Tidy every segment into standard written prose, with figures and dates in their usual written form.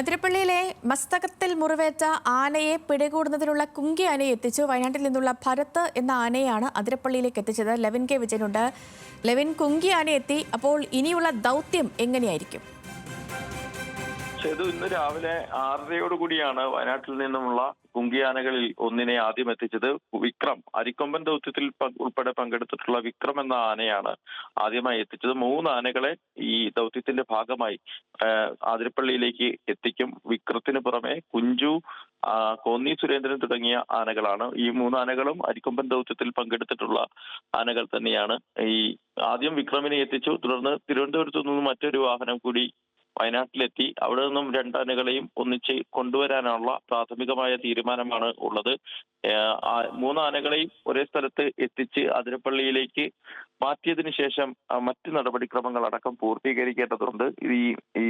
അതിരപ്പള്ളിയിലെ മസ്തകത്തിൽ മുറിവേറ്റ ആനയെ പിടികൂടുന്നതിനുള്ള കുങ്കി ആനയെ എത്തിച്ചു. വയനാട്ടിൽ നിന്നുള്ള ഭരത് എന്ന ആനയാണ് അതിരപ്പള്ളിയിലേക്ക് എത്തിച്ചത്. ലെവിൻ കെ വിജയനുണ്ട്. ലെവിൻ, കുങ്കി ആന എത്തി. അപ്പോൾ ഇനിയുള്ള ദൗത്യം എങ്ങനെയായിരിക്കും? ഇന്ന് രാവിലെ 6:30 കൂടിയാണ് വയനാട്ടിൽ നിന്നുമുള്ള കുങ്കിയാനകളിൽ ഒന്നിനെ ആദ്യം എത്തിച്ചത്. വിക്രം, അരിക്കൊമ്പൻ ദൗത്യത്തിൽ ഉൾപ്പെടെ പങ്കെടുത്തിട്ടുള്ള വിക്രം എന്ന ആനയാണ് ആദ്യമായി എത്തിച്ചത്. 3 ആനകളെ ഈ ദൗത്യത്തിന്റെ ഭാഗമായി ആതിരപ്പള്ളിയിലേക്ക് എത്തിക്കും. വിക്രത്തിന് പുറമെ കുഞ്ചു, കോന്നി സുരേന്ദ്രൻ തുടങ്ങിയ ആനകളാണ്. ഈ 3 ആനകളും അരിക്കൊമ്പൻ ദൗത്യത്തിൽ പങ്കെടുത്തിട്ടുള്ള ആനകൾ തന്നെയാണ്. ഈ ആദ്യം വിക്രമിനെ എത്തിച്ചു. തുടർന്ന് തിരുവനന്തപുരത്തു നിന്നും മറ്റൊരു വാഹനം കൂടി വയനാട്ടിലെത്തി. അവിടെ നിന്നും 2 ആനകളെയും ഒന്നിച്ച് കൊണ്ടുവരാനുള്ള പ്രാഥമികമായ തീരുമാനമാണ് ഉള്ളത്. 3 ആനകളെയും ഒരേ സ്ഥലത്ത് എത്തിച്ച് അതിരപ്പള്ളിയിലേക്ക് മാറ്റിയതിനു ശേഷം മറ്റ് നടപടിക്രമങ്ങൾ അടക്കം പൂർത്തീകരിക്കേണ്ടതുണ്ട്. ഈ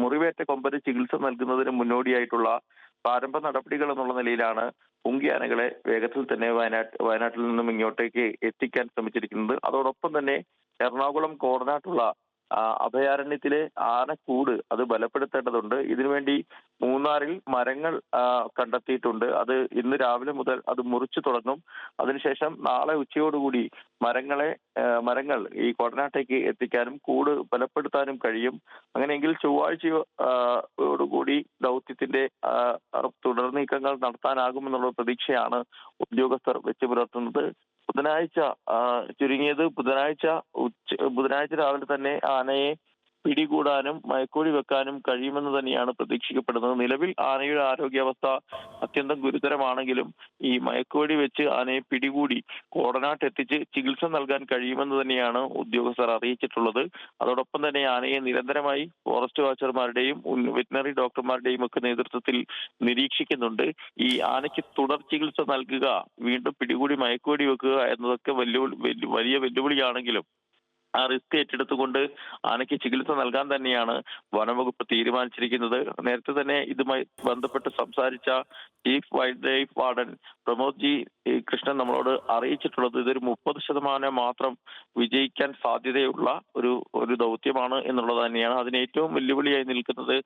മുറിവേറ്റ കൊമ്പന് ചികിത്സ നൽകുന്നതിന് മുന്നോടിയായിട്ടുള്ള പ്രാരംഭ നടപടികൾ എന്നുള്ള നിലയിലാണ് കുങ്കിയാനകളെ വേഗത്തിൽ തന്നെ വയനാട്ടിൽ നിന്നും ഇങ്ങോട്ടേക്ക് എത്തിക്കാൻ ശ്രമിച്ചിരിക്കുന്നത്. അതോടൊപ്പം തന്നെ എറണാകുളം കോർനാട്ടുള്ള അഭയാരണ്യത്തിലെ ആനക്കൂട് അത് ബലപ്പെടുത്തേണ്ടതുണ്ട്. ഇതിനുവേണ്ടി മൂന്നാറിൽ മരങ്ങൾ കണ്ടെത്തിയിട്ടുണ്ട്. അത് ഇന്ന് രാവിലെ മുതൽ അത് മുറിച്ചു തുടങ്ങും. അതിനുശേഷം നാളെ ഉച്ചയോടുകൂടി മരങ്ങൾ ഈ കോടനാട്ടേക്ക് എത്തിക്കാനും കൂട് ബലപ്പെടുത്താനും കഴിയും. അങ്ങനെയെങ്കിൽ ചൊവ്വാഴ്ചയോടുകൂടി ദൗത്യത്തിന്റെ തുടർ നീക്കങ്ങൾ നടത്താനാകുമെന്നുള്ള പ്രതീക്ഷയാണ് ഉദ്യോഗസ്ഥർ വെച്ച് പുലർത്തുന്നത്. ചുരുങ്ങിയത് ബുധനാഴ്ച രാവിലെ തന്നെ ആനയെ പിടികൂടാനും മയക്കുവെടി വെക്കാനും കഴിയുമെന്ന് തന്നെയാണ് പ്രതീക്ഷിക്കപ്പെടുന്നത്. നിലവിൽ ആനയുടെ ആരോഗ്യാവസ്ഥ അത്യന്തം ഗുരുതരമാണെങ്കിലും ഈ മയക്കുവെടി വെച്ച് ആനയെ പിടികൂടി കോടനാട്ട് എത്തിച്ച് ചികിത്സ നൽകാൻ കഴിയുമെന്ന് തന്നെയാണ് ഉദ്യോഗസ്ഥർ അറിയിച്ചിട്ടുള്ളത്. അതോടൊപ്പം തന്നെ ആനയെ നിരന്തരമായി ഫോറസ്റ്റ് വാച്ചർമാരുടെയും വെറ്റിനറി ഡോക്ടർമാരുടെയും ഒക്കെ നേതൃത്വത്തിൽ നിരീക്ഷിക്കുന്നുണ്ട്. ഈ ആനയ്ക്ക് തുടർ ചികിത്സ നൽകുക, വീണ്ടും പിടികൂടി മയക്കുവെടി വെക്കുക എന്നതൊക്കെ വലിയ വെല്ലുവിളിയാണെങ്കിലും ആ റിസ്ക് ഏറ്റെടുത്തുകൊണ്ട് ആനയ്ക്ക് ചികിത്സ നൽകാൻ തന്നെയാണ് വനംവകുപ്പ് തീരുമാനിച്ചിരിക്കുന്നത്. നേരത്തെ തന്നെ ഇതുമായി ബന്ധപ്പെട്ട് സംസാരിച്ച chief wild life warden Pramod G Krishnan നമ്മളോട് അറിയിച്ചിട്ടുള്ളത് ഇതൊരു 30% മാത്രം വിജയിക്കാൻ സാധ്യതയുള്ള ഒരു ദൗത്യമാണ് എന്നുള്ളത് തന്നെയാണ്. അതിന് ഏറ്റവും വെല്ലുവിളിയായി നിൽക്കുന്നത്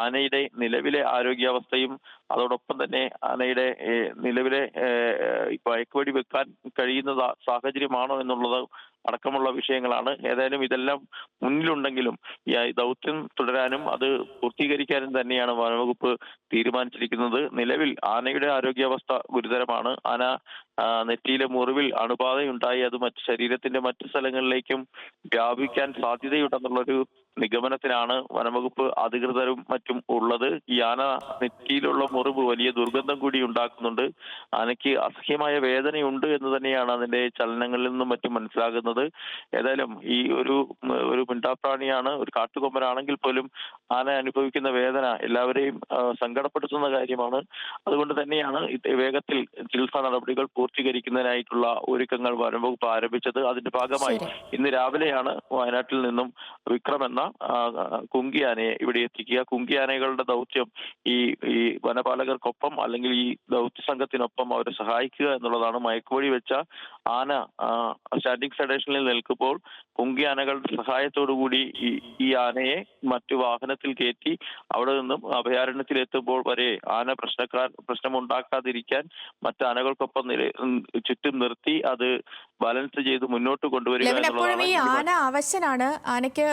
ആനയുടെ നിലവിലെ ആരോഗ്യാവസ്ഥയും അതോടൊപ്പം തന്നെ ആനയുടെ നിലവിലെ മയക്കുവെടി വെക്കാൻ കഴിയുന്ന സാഹചര്യമാണോ എന്നുള്ളത് അടക്കമുള്ള വിഷയങ്ങളാണ്. ഏതായാലും ഇതെല്ലാം മുന്നിലുണ്ടെങ്കിലും ഈ ദൗത്യം തുടരാനും അത് പൂർത്തീകരിക്കാനും തന്നെയാണ് വനംവകുപ്പ് തീരുമാനിച്ചിരിക്കുന്നത്. നിലവിൽ ആനയുടെ ആരോഗ്യാവസ്ഥ ഗുരുതരമാണ്. ആന നെറ്റിയിലെ മുറിവിൽ അണുബാധയുണ്ടായി അത് ശരീരത്തിന്റെ മറ്റു സ്ഥലങ്ങളിലേക്കും വ്യാപിക്കാൻ സാധ്യതയുണ്ടെന്നുള്ളൊരു നിഗമനത്തിലാണ് വനംവകുപ്പ് അധികൃതരും മറ്റും ഉള്ളത്. ഈ ആന നെറ്റിയിലുള്ള മുറിവ് വലിയ ദുർഗന്ധം കൂടി ഉണ്ടാക്കുന്നുണ്ട്. ആനയ്ക്ക് അസഹ്യമായ വേദനയുണ്ട് എന്ന് തന്നെയാണ് അതിന്റെ ചലനങ്ങളിൽ നിന്നും മറ്റും മനസ്സിലാകുന്നത്. ഏതായാലും ഈ ഒരു മിണ്ടാപ്രാണിയാണ്, ഒരു കാട്ടുകൊമ്പനാണെങ്കിൽ പോലും ആന അനുഭവിക്കുന്ന വേദന എല്ലാവരെയും സങ്കടപ്പെടുത്തുന്ന കാര്യമാണ്. അതുകൊണ്ട് തന്നെയാണ് വേഗത്തിൽ ചികിത്സാ നടപടികൾ പൂർത്തീകരിക്കുന്നതിനായിട്ടുള്ള ഒരുക്കങ്ങൾ വനംവകുപ്പ് ആരംഭിച്ചത്. അതിന്റെ ഭാഗമായി ഇന്ന് രാവിലെയാണ് വയനാട്ടിൽ നിന്നും വിക്രം എന്ന കുങ്കിയാനയെ ഇവിടെ എത്തിക്കുക. കുങ്കിയാനകളുടെ ദൗത്യം ഈ വനപാലകർക്കൊപ്പം അല്ലെങ്കിൽ ഈ ദൗത്യ സംഘത്തിനൊപ്പം അവരെ സഹായിക്കുക എന്നുള്ളതാണ്. മയക്കുവെടി വെച്ച ആന സ്റ്റാൻഡിംഗ് സെഡേഷനിൽ നിൽക്കുമ്പോൾ കുങ്കിയാനകളുടെ സഹായത്തോടുകൂടി ഈ ആനയെ മറ്റു വാഹനത്തിൽ കയറ്റി അവിടെ നിന്നും അഭയാരണ്യത്തിൽ എത്തുമ്പോൾ വരെ ആന പ്രശ്നമുണ്ടാക്കാതിരിക്കാൻ മറ്റ് ആനകൾക്കൊപ്പം ചുറ്റും നിർത്തി അത് ബാലൻസ് ചെയ്ത് മുന്നോട്ട് കൊണ്ടുവരിക എന്നുള്ളതാണ്. ഈ ആന അവശനാണ്, ആനയ്ക്ക്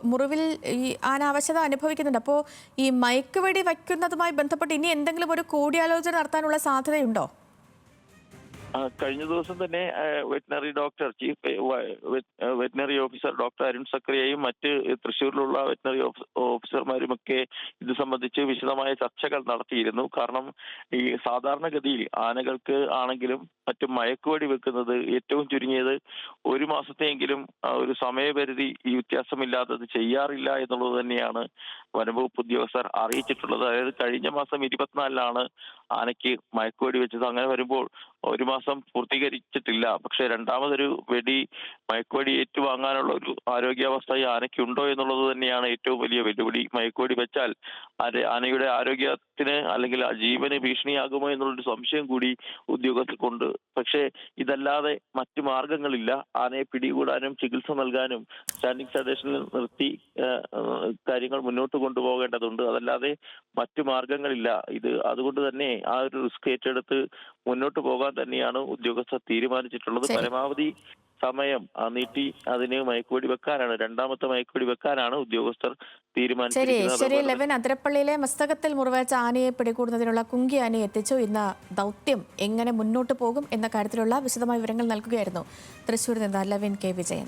മുറിവിൽ ഈ ആന അവശത അനുഭവിക്കുന്നുണ്ട്. അപ്പോൾ ഈ മയക്കുവെടി വയ്ക്കുന്നതുമായി ബന്ധപ്പെട്ട് ഇനി എന്തെങ്കിലും ഒരു കൂടിയാലോചന നടത്താനുള്ള സാധ്യതയുണ്ടോ? കഴിഞ്ഞ ദിവസം തന്നെ veterinary doctor, chief veterinary officer doctor Arun സക്രിയയും മറ്റ് തൃശ്ശൂരിലുള്ള വെറ്റിനറി ഓഫീസർമാരുമൊക്കെ ഇത് സംബന്ധിച്ച് വിശദമായ ചർച്ചകൾ നടത്തിയിരുന്നു. കാരണം ഈ സാധാരണഗതിയിൽ ആനകൾക്ക് ആണെങ്കിലും മറ്റും മയക്കുവെടി വെക്കുന്നത് ഏറ്റവും ചുരുങ്ങിയത് 1 മാസത്തെയെങ്കിലും ഒരു സമയപരിധി ഈ വ്യത്യാസമില്ലാതെ അത് ചെയ്യാറില്ല എന്നുള്ളത് തന്നെയാണ് വനംവകുപ്പ് ഉദ്യോഗസ്ഥർ അറിയിച്ചിട്ടുള്ളത്. അതായത് കഴിഞ്ഞ മാസം 24-നാണ് ആനയ്ക്ക് മയക്കുവെടി വെച്ചത്. അങ്ങനെ വരുമ്പോൾ 1 മാസം പൂർത്തീകരിച്ചിട്ടില്ല. പക്ഷെ രണ്ടാമതൊരു മയക്കുവെടി ഏറ്റുവാങ്ങാനുള്ള ഒരു ആരോഗ്യാവസ്ഥ ഈ ആനയ്ക്കുണ്ടോ എന്നുള്ളത് തന്നെയാണ് ഏറ്റവും വലിയ വെല്ലുവിളി. മയക്കുവെടി വെച്ചാൽ ആനയുടെ ആരോഗ്യത്തിന് അല്ലെങ്കിൽ ആ ജീവന് ഭീഷണിയാകുമോ എന്നുള്ളൊരു സംശയം കൂടി ഉദ്യോഗസ്ഥർക്കുണ്ട്. പക്ഷേ ഇതല്ലാതെ മറ്റു മാർഗങ്ങളില്ല. ആനയെ പിടികൂടാനും ചികിത്സ നൽകാനും സ്റ്റാൻഡിംഗ് സെഡേഷനിൽ നിർത്തി കാര്യങ്ങൾ മുന്നോട്ട് കൊണ്ടുപോകേണ്ടതുണ്ട്. അതല്ലാതെ മറ്റു മാർഗങ്ങളില്ല. അതുകൊണ്ട് തന്നെ ആ ഒരു റിസ്ക് ഏറ്റെടുത്ത് മുന്നോട്ട് പോകാൻ തന്നെയാണ് ഉദ്യോഗസ്ഥർ തീരുമാനിച്ചിട്ടുള്ളത്. ശരി പരമാവധി സമയം നീട്ടി അതിന് മയക്കുവെടി വെക്കാനാണ്, രണ്ടാമത്തെ മയക്കുവെടി വെക്കാനാണ് ഉദ്യോഗസ്ഥർ ശരി തീരുമാനിച്ചിരിക്കുന്നത്. ശരി ലെവിൻ, അതിരപ്പള്ളിയിലെ മസ്തകത്തിൽ മുറിവേറ്റ ആനയെ പിടികൂടുന്നതിനുള്ള കുങ്കി ആനയെ എത്തിച്ചു. ഇന്ന് ദൗത്യം എങ്ങനെ മുന്നോട്ട് പോകും എന്ന കാര്യത്തിലുള്ള വിശദമായ വിവരങ്ങൾ നൽകുകയായിരുന്നു തൃശ്ശൂരിൽ നിന്ന് ലെവിൻ കെ വിജയൻ.